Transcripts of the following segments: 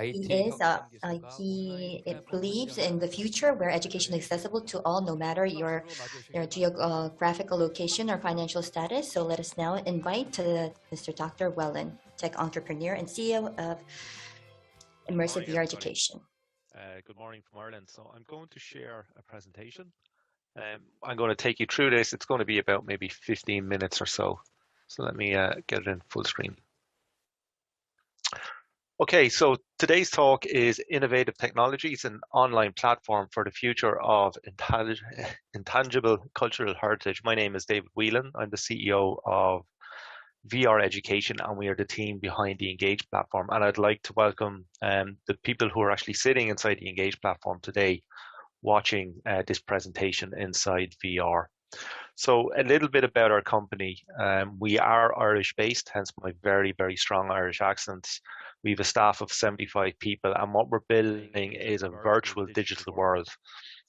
He believes in the future where education is accessible to all, no matter your geographical location or financial status. So let us now invite Mr. Dr. Whelan, tech entrepreneur and CEO of Good Immersive morning, VR everybody. Education. Good morning from Ireland. So I'm going to share a presentation. I'm going to take you through this. It's going to be about maybe 15 minutes or so. So let me get it in full screen. Okay, so today's talk is Innovative Technologies, an online platform for the future of intangible cultural heritage. My name is David Whelan. I'm the CEO of VR Education, and we are the team behind the Engage platform. And I'd like to welcome the people who are actually sitting inside the Engage platform today, watching this presentation inside VR. So a little bit about our company. We are Irish based, hence my very, very strong Irish accents. We have a staff of 75 people, and what we're building is a virtual digital world,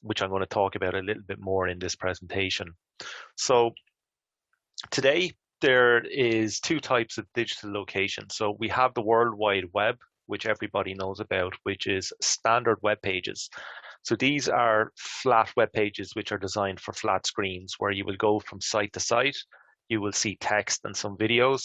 which I'm going to talk about a little bit more in this presentation. So today, there is two types of digital location. So we have the World Wide Web, which everybody knows about, which is standard web pages. So these are flat web pages which are designed for flat screens, where you will go from site to site, you will see text and some videos,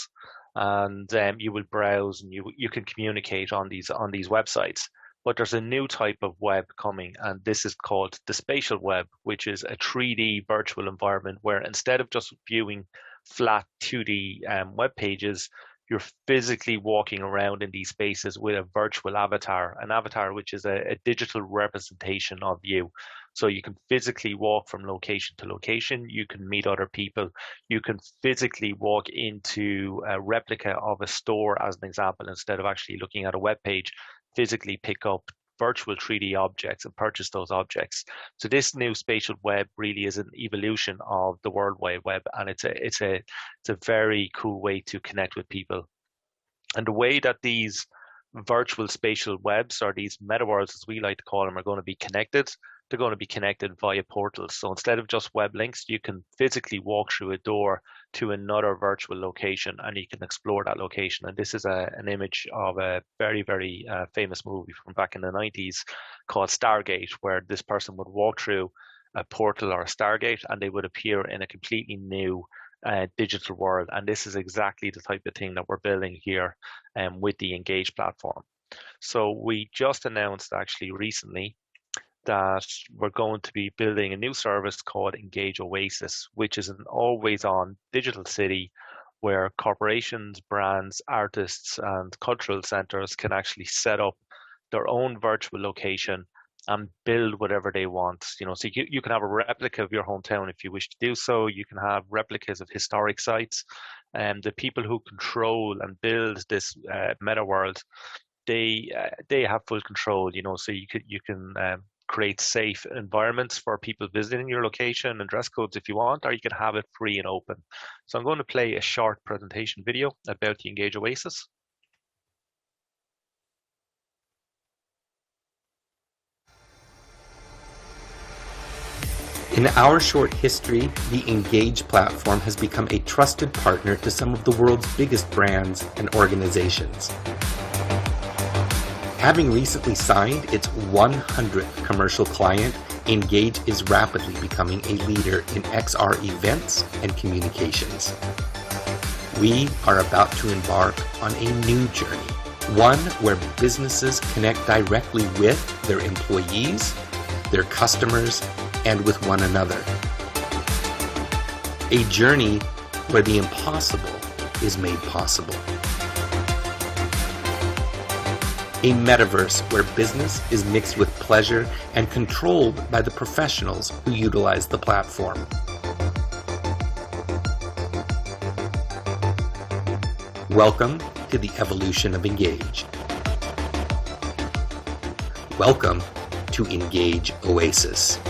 and you will browse and you can communicate on these websites. But there's a new type of web coming, and this is called the spatial web, which is a 3D virtual environment where instead of just viewing flat 2D web pages, you're physically walking around in these spaces with a virtual avatar, an avatar which is a digital representation of you. So you can physically walk from location to location, you can meet other people, you can physically walk into a replica of a store, as an example, instead of actually looking at a web page, physically pick up virtual 3D objects and purchase those objects. So this new spatial web really is an evolution of the World Wide Web, and it's a very cool way to connect with people. And the way that these virtual spatial webs, or these meta worlds as we like to call them, are going to be connected, they're going to be connected via portals. So instead of just web links, you can physically walk through a door to another virtual location and you can explore that location. And this is an image of a very, very famous movie from back in the 90s called Stargate, where this person would walk through a portal or a Stargate and they would appear in a completely new digital world. And this is exactly the type of thing that we're building here with the Engage platform. So we just announced actually recently that we're going to be building a new service called Engage Oasis, which is an always-on digital city where corporations, brands, artists, and cultural centers can actually set up their own virtual location and build whatever they want. So you can have a replica of your hometown if you wish to do so. You can have replicas of historic sites. And the people who control and build this meta world, they have full control. So you can create safe environments for people visiting your location and dress codes if you want, or you can have it free and open. So I'm going to play a short presentation video about the Engage Oasis. In our short history, the Engage platform has become a trusted partner to some of the world's biggest brands and organizations. Having recently signed its 100th commercial client, Engage is rapidly becoming a leader in XR events and communications. We are about to embark on a new journey, one where businesses connect directly with their employees, their customers, and with one another. A journey where the impossible is made possible. A metaverse where business is mixed with pleasure and controlled by the professionals who utilize the platform. Welcome to the evolution of Engage. Welcome to Engage Oasis.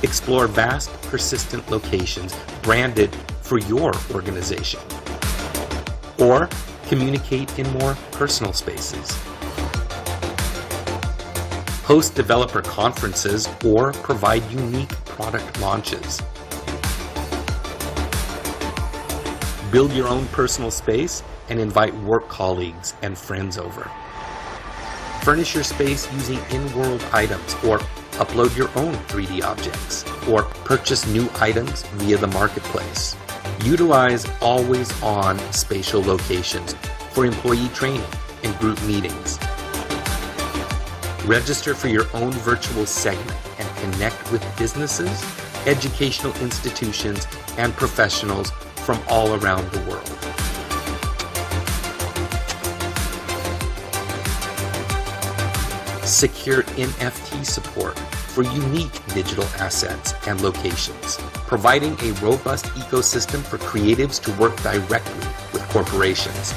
Explore vast, persistent locations branded for your organization. Or communicate in more personal spaces. Host developer conferences or provide unique product launches. Build your own personal space and invite work colleagues and friends over. Furnish your space using in-world items or upload your own 3D objects or purchase new items via the marketplace. Utilize always-on spatial locations for employee training and group meetings. Register for your own virtual segment and connect with businesses, educational institutions, and professionals from all around the world. Secure NFT support for unique digital assets and locations, providing a robust ecosystem for creatives to work directly with corporations.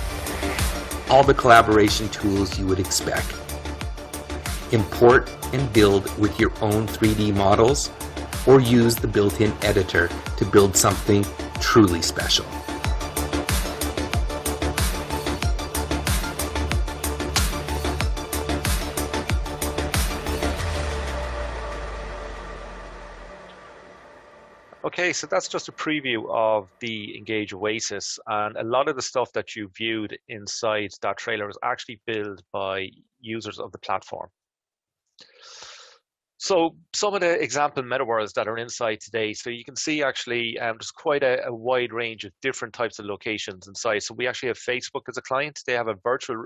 All the collaboration tools you would expect. Import and build with your own 3D models, or use the built-in editor to build something truly special. Okay, so that's just a preview of the Engage Oasis, and a lot of the stuff that you viewed inside that trailer was actually built by users of the platform. So some of the example meta worlds that are inside today, so you can see actually there's quite a wide range of different types of locations inside. So we actually have Facebook as a client. They have a virtual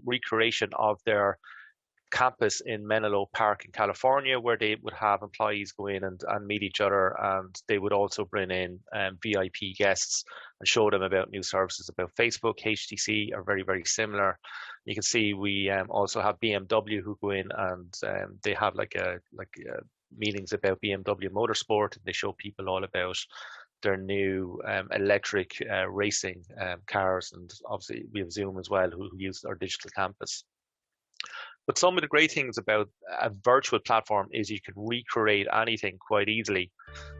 recreation of their campus in Menlo Park in California, where they would have employees go in and meet each other, and they would also bring in VIP guests and show them about new services about Facebook. HTC are very, very similar. You can see we also have BMW who go in and they have like meetings about BMW Motorsport, and they show people all about their new electric racing cars, and obviously we have Zoom as well who use our digital campus. But some of the great things about a virtual platform is you can recreate anything quite easily.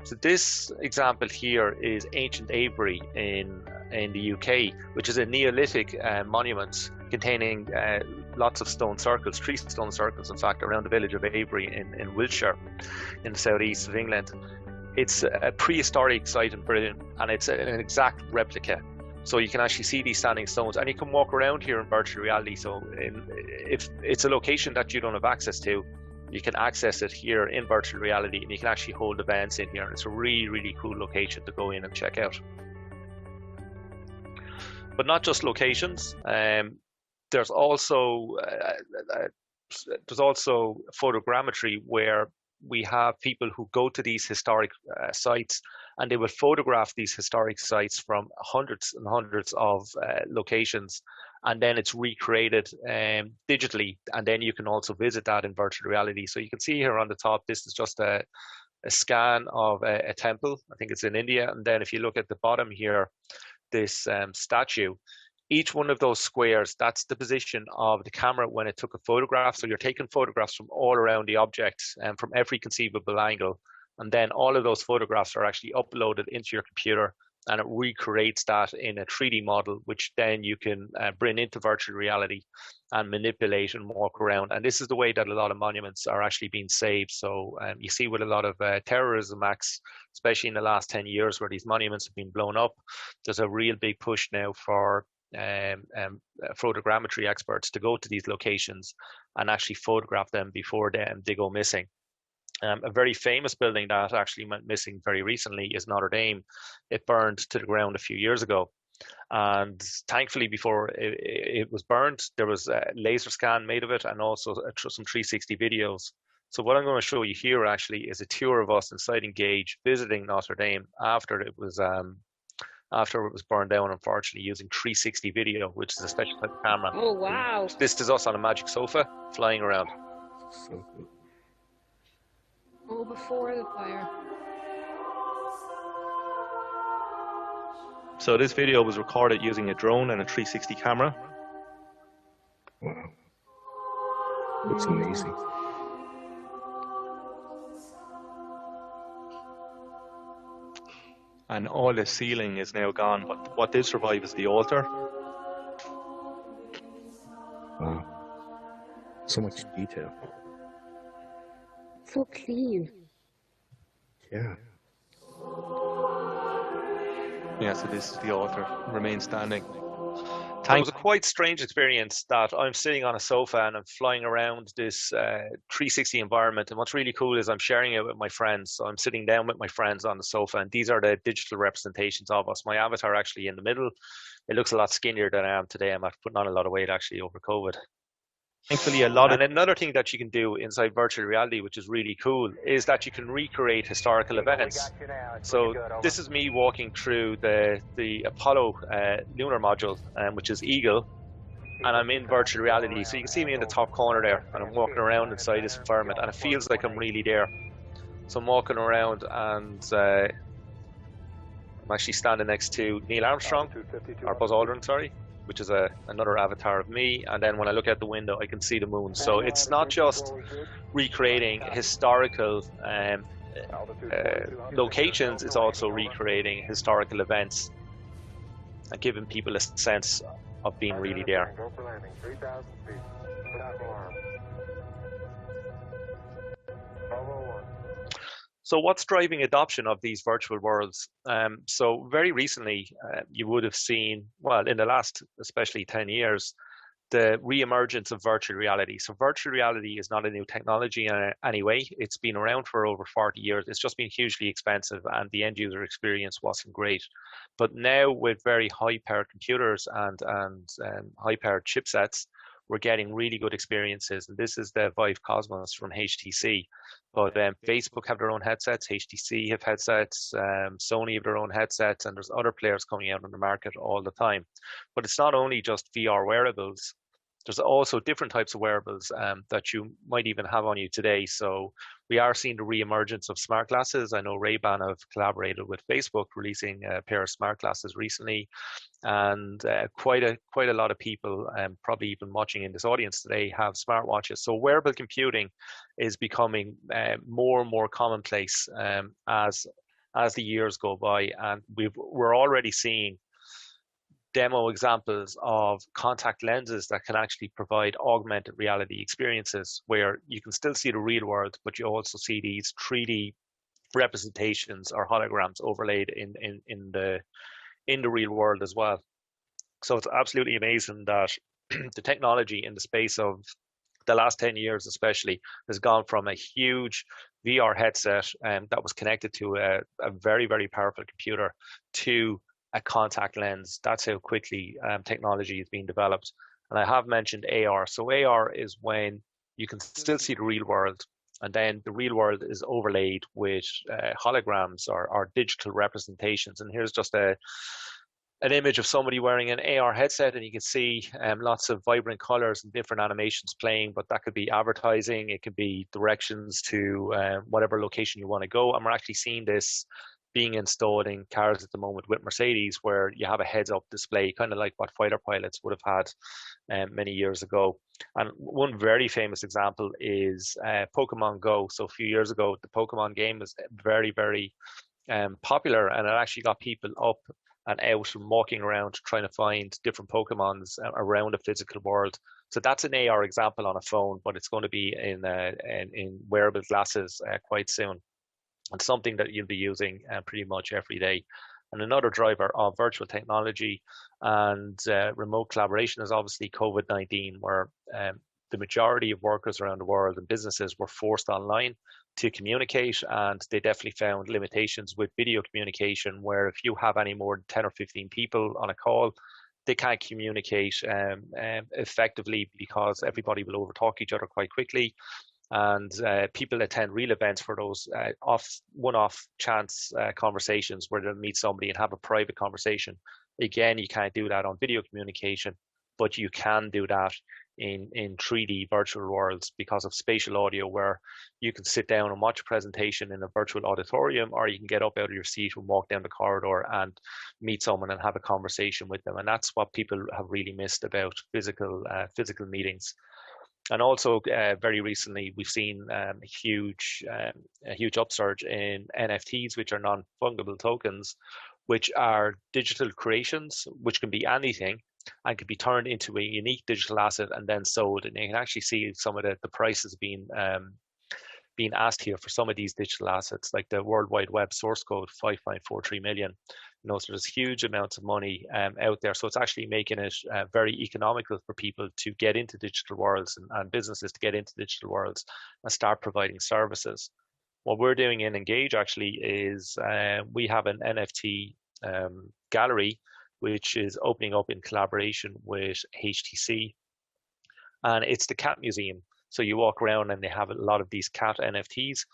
So this example here is ancient Avery in the UK, which is a Neolithic monument containing lots of stone circles, 3 stone circles, in fact, around the village of Avery in Wiltshire, in the southeast of England. It's a prehistoric site in Britain, and it's an exact replica. So you can actually see these standing stones, and you can walk around here in virtual reality. So if it's a location that you don't have access to, you can access it here in virtual reality, and you can actually hold events in here. And it's a really, really cool location to go in and check out. But not just locations. There's also photogrammetry, where we have people who go to these historic sites, and they will photograph these historic sites from hundreds and hundreds of locations, and then it's recreated digitally, and then you can also visit that in virtual reality. So you can see here on the top, this is just a scan of a temple. I think it's in India. And then if you look at the bottom here, this statue, each one of those squares, that's the position of the camera when it took a photograph. So you're taking photographs from all around the object and from every conceivable angle. And then all of those photographs are actually uploaded into your computer, and it recreates that in a 3D model, which then you can bring into virtual reality and manipulate and walk around. And this is the way that a lot of monuments are actually being saved. So you see with a lot of terrorism acts, especially in the last 10 years where these monuments have been blown up, there's a real big push now for photogrammetry experts to go to these locations and actually photograph them before they go missing. A very famous building that actually went missing very recently is Notre Dame. It burned to the ground a few years ago, and thankfully before it was burned, there was a laser scan made of it, and also some 360 videos. So what I'm going to show you here actually is a tour of us inside Engage visiting Notre Dame after it was burned down, unfortunately, using 360 video, which is a special type of camera. Oh wow! This is us on a magic sofa flying around. So cool. Oh, before the fire. So this video was recorded using a drone and a 360 camera. Wow. Looks amazing. And all the ceiling is now gone, but what did survive is the altar. Wow. So much detail. So clean. Yeah. Yeah, so this is the altar, remains standing. So it was a quite strange experience that I'm sitting on a sofa and I'm flying around this 360 environment. And what's really cool is I'm sharing it with my friends. So I'm sitting down with my friends on the sofa, and these are the digital representations of us. My avatar actually in the middle. It looks a lot skinnier than I am today. I'm after putting on a lot of weight actually over COVID. Thankfully, a lot of And another thing that you can do inside virtual reality, which is really cool, is that you can recreate historical events. So this is me walking through the Apollo lunar module, which is Eagle, and I'm in virtual reality. So you can see me in the top corner there, and I'm walking around inside this environment, and it feels like I'm really there. So I'm walking around, and I'm actually standing next to Neil Armstrong, or Buzz Aldrin, sorry, which is another avatar of me. And then when I look out the window, I can see the moon. So it's not just recreating historical locations, it's also recreating historical events and giving people a sense of being really there. So what's driving adoption of these virtual worlds? So very recently, you would have seen, well, in the last especially 10 years, the re-emergence of virtual reality. So virtual reality is not a new technology in any way. It's been around for over 40 years. It's just been hugely expensive and the end user experience wasn't great. But now with very high powered computers and high powered chipsets, we're getting really good experiences. And this is the Vive Cosmos from HTC. But Facebook have their own headsets, HTC have headsets, Sony have their own headsets, and there's other players coming out on the market all the time. But it's not only just VR wearables. There's also different types of wearables that you might even have on you today. So we are seeing the re-emergence of smart glasses. I know Ray-Ban have collaborated with Facebook, releasing a pair of smart glasses recently. And quite a lot of people, probably even watching in this audience today, have smartwatches. So wearable computing is becoming more and more commonplace as the years go by, and we're already seeing demo examples of contact lenses that can actually provide augmented reality experiences where you can still see the real world, but you also see these 3D representations or holograms overlaid in the real world as well. So it's absolutely amazing that the technology in the space of the last 10 years especially has gone from a huge VR headset that was connected to a very, very powerful computer to a contact lens. That's how quickly technology is being developed. And I have mentioned AR. So AR is when you can still see the real world, and then the real world is overlaid with holograms or digital representations. And here's just an image of somebody wearing an AR headset, and you can see lots of vibrant colors and different animations playing, but that could be advertising, it could be directions to whatever location you want to go. And we're actually seeing this being installed in cars at the moment with Mercedes, where you have a heads-up display, kind of like what fighter pilots would have had many years ago. And one very famous example is Pokemon Go. So a few years ago, the Pokemon game was very, very popular, and it actually got people up and out and walking around trying to find different Pokemons around the physical world. So that's an AR example on a phone, but it's going to be in wearable glasses quite soon. And something that you'll be using pretty much every day. And another driver of virtual technology and remote collaboration is obviously COVID-19, where the majority of workers around the world and businesses were forced online to communicate, and they definitely found limitations with video communication, where if you have any more than 10 or 15 people on a call, they can't communicate effectively because everybody will overtalk each other quite quickly. And people attend real events for those one-off chance conversations where they'll meet somebody and have a private conversation. Again, you can't do that on video communication, but you can do that in 3D virtual worlds because of spatial audio, where you can sit down and watch a presentation in a virtual auditorium, or you can get up out of your seat and walk down the corridor and meet someone and have a conversation with them. And that's what people have really missed about physical meetings. And also, very recently, we've seen a huge upsurge in NFTs, which are non-fungible tokens, which are digital creations, which can be anything and can be turned into a unique digital asset and then sold. And you can actually see some of the prices being being asked here for some of these digital assets, like the World Wide Web source code, 5.43 million. You know, so there's huge amounts of money out there. So it's actually making it very economical for people to get into digital worlds and businesses to get into digital worlds and start providing services. What we're doing in Engage actually is we have an NFT gallery, which is opening up in collaboration with HTC. And it's the cat museum. So you walk around and they have a lot of these cat NFTs.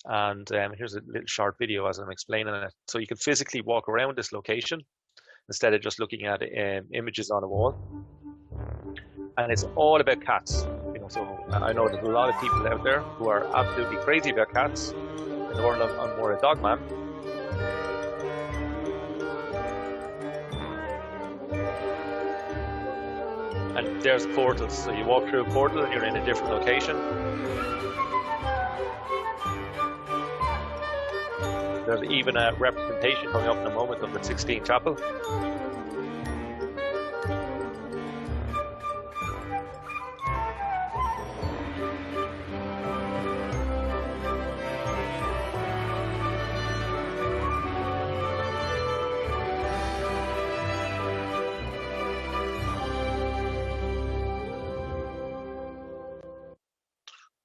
And here's a little short video as I'm explaining it. So you can physically walk around this location instead of just looking at images on a wall. And it's all about cats. You know, so I know there's a lot of people out there who are absolutely crazy about cats. In the world, I'm more a dog man. And there's portals. So you walk through a portal and you're in a different location. There's even a representation coming up in a moment of the Sixtine Chapel.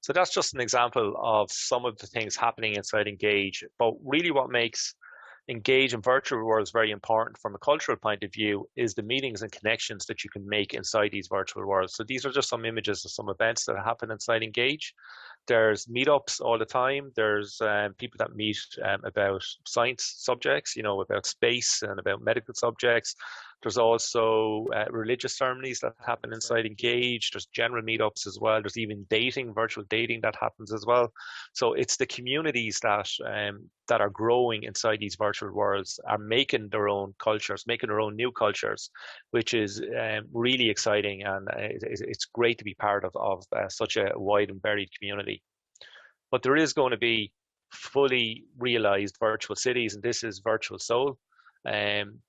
So that's just an example of some of the things happening inside Engage. But really what makes Engage and virtual worlds very important from a cultural point of view is the meetings and connections that you can make inside these virtual worlds. So these are just some images of some events that happen inside Engage. There's meetups all the time. There's people that meet about science subjects, you know, about space and about medical subjects. There's also religious ceremonies that happen inside Engage. There's general meetups as well. There's even dating, virtual dating that happens as well. So it's the communities that that are growing inside these virtual worlds are making their own cultures, making their own new cultures, which is really exciting, and it's great to be part of such a wide and varied community. But there is going to be fully realized virtual cities, and this is Virtual Soul.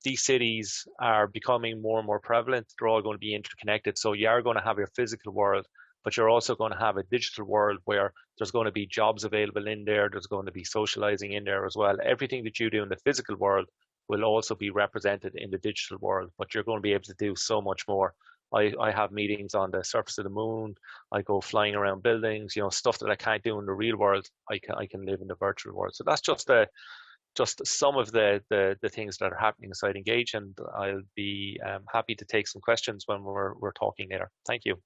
These cities are becoming more and more prevalent. They're all going to be interconnected. So you are going to have your physical world, but you're also going to have a digital world where there's going to be jobs available in there. There's going to be socializing in there as well. Everything that you do in the physical world will also be represented in the digital world, but you're going to be able to do so much more. I have meetings on the surface of the moon. I go flying around buildings, you know, stuff that I can't do in the real world. I can live in the virtual world. So that's just some of the things that are happening inside Engage, and I'll be happy to take some questions when we're talking later. Thank you.